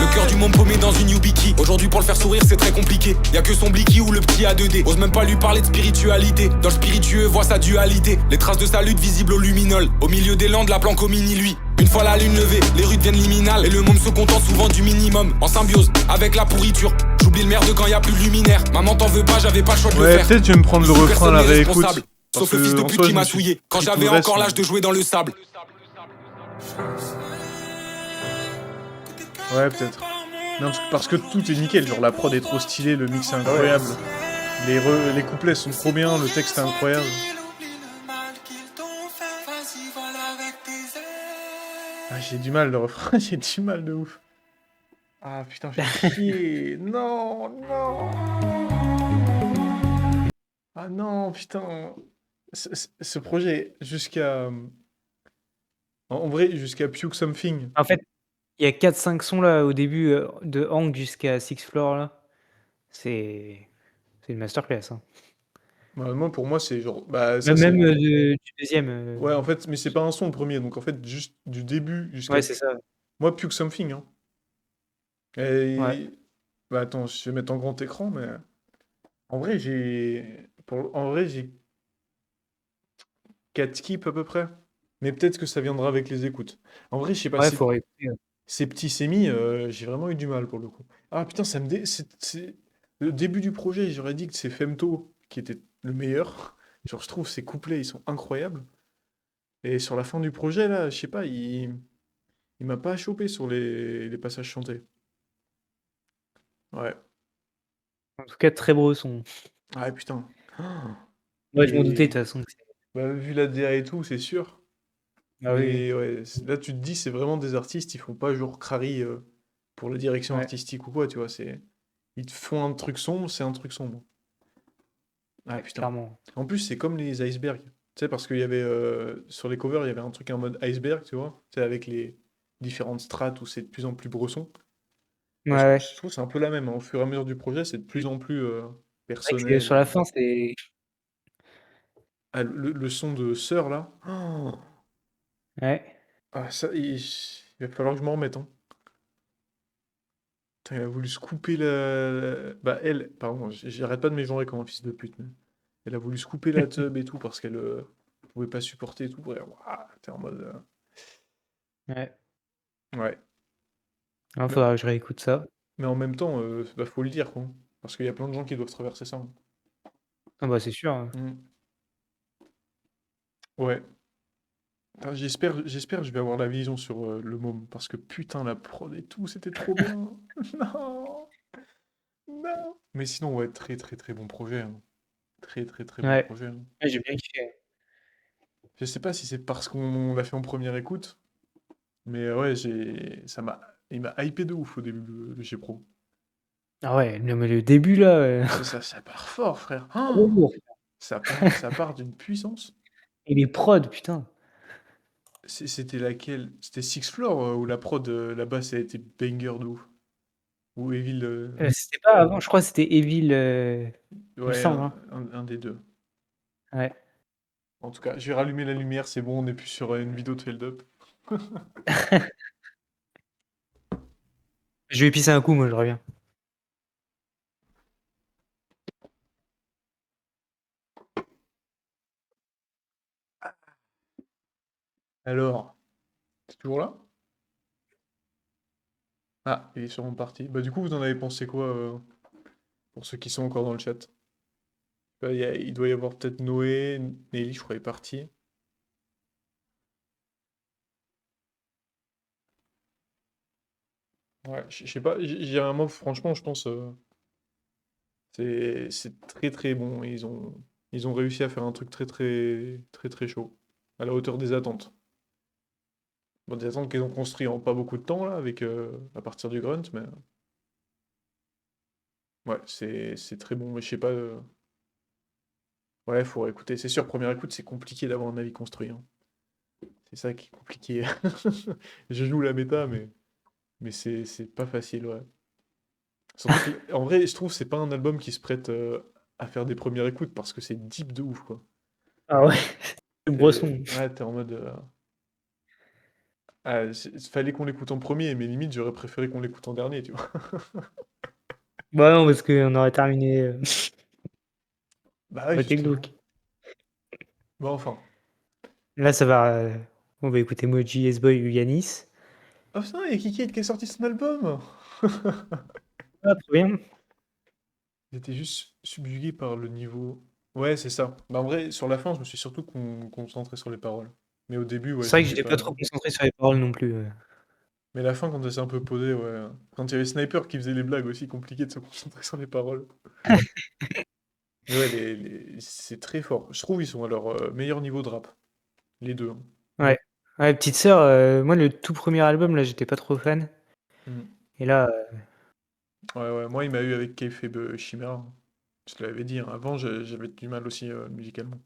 Speaker 3: Le cœur du môme paumé dans une Yubiki. Aujourd'hui, pour le faire sourire, c'est très compliqué. Y'a que son bliki ou le petit A2D. Ose même pas lui parler de spiritualité. Dans le spiritueux, voit sa dualité. Les traces de sa lutte visibles au luminol. Au milieu des landes, la planque au mini lui. Une fois la lune levée, les rues deviennent liminales. Et le môme se contente souvent du minimum. En symbiose avec la pourriture. J'oublie le merde quand y a plus de luminaire. Maman t'en veux pas, j'avais pas le choix de le
Speaker 1: Ouais,
Speaker 3: faire.
Speaker 1: peut-être je vais me prendre le
Speaker 3: Ici,
Speaker 1: refrain à la
Speaker 3: personne n'est
Speaker 1: réécoute.
Speaker 3: responsable. Sauf
Speaker 1: Parce
Speaker 3: le fils
Speaker 1: que,
Speaker 3: de
Speaker 1: en
Speaker 3: pute
Speaker 1: soi,
Speaker 3: qui
Speaker 1: je
Speaker 3: m'a
Speaker 1: me suis
Speaker 3: souillé quand
Speaker 1: pris
Speaker 3: j'avais
Speaker 1: tout le reste,
Speaker 3: encore
Speaker 1: mais-
Speaker 3: l'âge de jouer dans le sable.
Speaker 1: Ouais, peut-être. Non, parce que tout est nickel. Genre, la prod est trop stylée, le mix est incroyable. Les couplets sont trop bien, le texte est incroyable. Ah, j'ai du mal, le refrain, j'ai du mal de ouf. Ah putain, fais chier. Non, non. Ah non, putain. Ce projet, jusqu'à... En vrai, jusqu'à Puke Something.
Speaker 6: En fait, il y a 4-5 sons là au début de Hang jusqu'à Six Floor là. C'est une masterclass. Hein.
Speaker 1: Bah, moi, pour moi, c'est genre... Bah, ça,
Speaker 6: Même
Speaker 1: c'est...
Speaker 6: du deuxième.
Speaker 1: Ouais, en fait, mais c'est pas un son le premier, donc en fait, juste du début jusqu'à...
Speaker 6: Ouais, c'est ça.
Speaker 1: Moi, Puke Something, hein. Et...
Speaker 6: Ouais.
Speaker 1: Bah attends, je vais mettre en grand écran, mais... En vrai, j'ai... En vrai, j'ai 4 skips à peu près. Mais peut-être que ça viendra avec les écoutes. En vrai, je sais pas,
Speaker 6: Ouais, faut réécouter.
Speaker 1: ces petits sémis, j'ai vraiment eu du mal pour le coup. Ah putain, ça me c'est... Le début du projet, j'aurais dit que c'est Femto qui était le meilleur. Genre, je trouve ces couplets, ils sont incroyables. Et sur la fin du projet, là, je sais pas, il m'a pas chopé sur les passages chantés. Ouais.
Speaker 6: En tout cas, très beau son.
Speaker 1: Ah putain. Ah.
Speaker 6: Ouais, je m'en
Speaker 1: Et-
Speaker 6: doutais de toute façon.
Speaker 1: Bah, vu la DA et tout, c'est sûr.
Speaker 6: Ah oui.
Speaker 1: Mais ouais, là, tu te dis, c'est vraiment des artistes, ils font pas genre crari pour la direction
Speaker 6: Ouais.
Speaker 1: artistique ou quoi, tu vois. Ils te font un truc sombre, c'est un truc sombre. Ah putain.
Speaker 6: Clairement.
Speaker 1: En plus, c'est comme les icebergs. Tu sais, parce qu'il y avait sur les covers, il y avait un truc en mode iceberg, tu vois. Tu sais, avec les différentes strates où c'est de plus en plus bresson.
Speaker 6: Ouais, ouais.
Speaker 1: Je trouve que c'est un peu la même. Hein. Au fur et à mesure du projet, c'est de plus en plus
Speaker 6: C'est vrai que
Speaker 1: personnel.
Speaker 6: sur la fin, c'est.
Speaker 1: Ah, le son de Sœur, là. Oh.
Speaker 6: Ouais.
Speaker 1: Ah, ça, il va falloir que je m'en remette. Hein. Putain, il a voulu se couper Bah, elle, pardon, j'arrête pas de mégenrer comme un fils de pute. Mais... Elle a voulu se couper la tub et tout parce qu'elle pouvait pas supporter et tout. Bref, t'es en mode.
Speaker 6: Ouais.
Speaker 1: Ouais.
Speaker 6: Il faudra que je réécoute ça.
Speaker 1: Mais en même temps, bah, faut le dire, quoi. Parce qu'il y a plein de gens qui doivent traverser ça. Hein.
Speaker 6: Ah bah c'est sûr. Hein.
Speaker 1: Ouais. Putain, j'espère que je vais avoir la vision sur le môme. Parce que putain, la prod et tout, c'était trop bien. Non. Non. Mais sinon, ouais, très très très bon projet. Hein. Très très très bon
Speaker 6: Ouais.
Speaker 1: projet. Hein.
Speaker 6: Ouais, j'ai bien kiffé.
Speaker 1: Je sais pas si c'est parce qu'on l'a fait en première écoute. Mais ouais, il m'a hypé de ouf au début, le G-Pro.
Speaker 6: Ah ouais, non, mais le début là.
Speaker 1: Ça part fort, frère.
Speaker 6: Trop lourd.
Speaker 1: Ça part d'une puissance.
Speaker 6: Et les prods, putain.
Speaker 1: C'était laquelle? C'était Six Floor où la prod, la basse, elle était banger de ouf. Ou Evil.
Speaker 6: C'était pas avant, je crois que c'était Evil, il me
Speaker 1: Ouais,
Speaker 6: semble. Hein.
Speaker 1: un des deux.
Speaker 6: Ouais.
Speaker 1: En tout cas, je vais rallumer la lumière, c'est bon, on n'est plus sur une vidéo de Feld-Up.
Speaker 6: Je vais pisser un coup, moi, je reviens.
Speaker 1: Alors, t'es toujours là? Ah, il est sûrement parti. Bah du coup, vous en avez pensé quoi pour ceux qui sont encore dans le chat? Il doit y avoir peut-être Noé, Nelly, je crois, est parti. Ouais, je sais pas, j'ai un mot, franchement, je pense, c'est très très bon. Ils ont réussi à faire un truc très très très très chaud, à la hauteur des attentes. Bon, des attentes qu'ils ont construit en pas beaucoup de temps, là, avec, à partir du Grunt, mais ouais, c'est très bon, mais je sais pas... Ouais, faut écouter. C'est sûr, première écoute, c'est compliqué d'avoir un avis construit, hein. C'est ça qui est compliqué. Je joue la méta, mais c'est pas facile, ouais. Surtout que, en vrai, je trouve que c'est pas un album qui se prête à faire des premières écoutes parce que c'est deep de ouf, quoi.
Speaker 6: Ah ouais, le Bresson.
Speaker 1: Ouais, t'es en mode. Ah, fallait qu'on l'écoute en premier, mais limite, j'aurais préféré qu'on l'écoute en dernier, tu vois.
Speaker 6: Bah non, parce qu'on aurait terminé.
Speaker 1: Bah ouais,
Speaker 6: Ok,
Speaker 1: justement.
Speaker 6: glauque.
Speaker 1: Bon, enfin.
Speaker 6: Là, ça va. On va écouter Moji, S-Boy ou Yanis.
Speaker 1: Oh putain, il y a Kiki qui a sorti son album!
Speaker 6: Ah, trop bien.
Speaker 1: J'étais juste subjugué par le niveau. Ouais, c'est ça. Bah en vrai, sur la fin, je me suis surtout concentré sur les paroles. Mais au début, ouais,
Speaker 6: C'est vrai que
Speaker 1: c'était
Speaker 6: j'étais pas
Speaker 1: pas.
Speaker 6: trop concentré sur les paroles non plus.
Speaker 1: Mais la fin, quand elle s'est un peu posée, ouais. Quand il y avait Sniper qui faisait les blagues aussi, compliqué de se concentrer sur les paroles. Mais ouais, c'est très fort. Je trouve ils sont à leur meilleur niveau de rap. Les deux, hein.
Speaker 6: Ouais. Ouais, Petite Sœur, moi, le tout premier album, là, j'étais pas trop fan.
Speaker 1: Mm.
Speaker 6: Et là,
Speaker 1: Ouais, ouais. Moi, il m'a eu avec Kayfabe Chimera. Je te l'avais dit, hein. Avant, j'avais du mal aussi musicalement.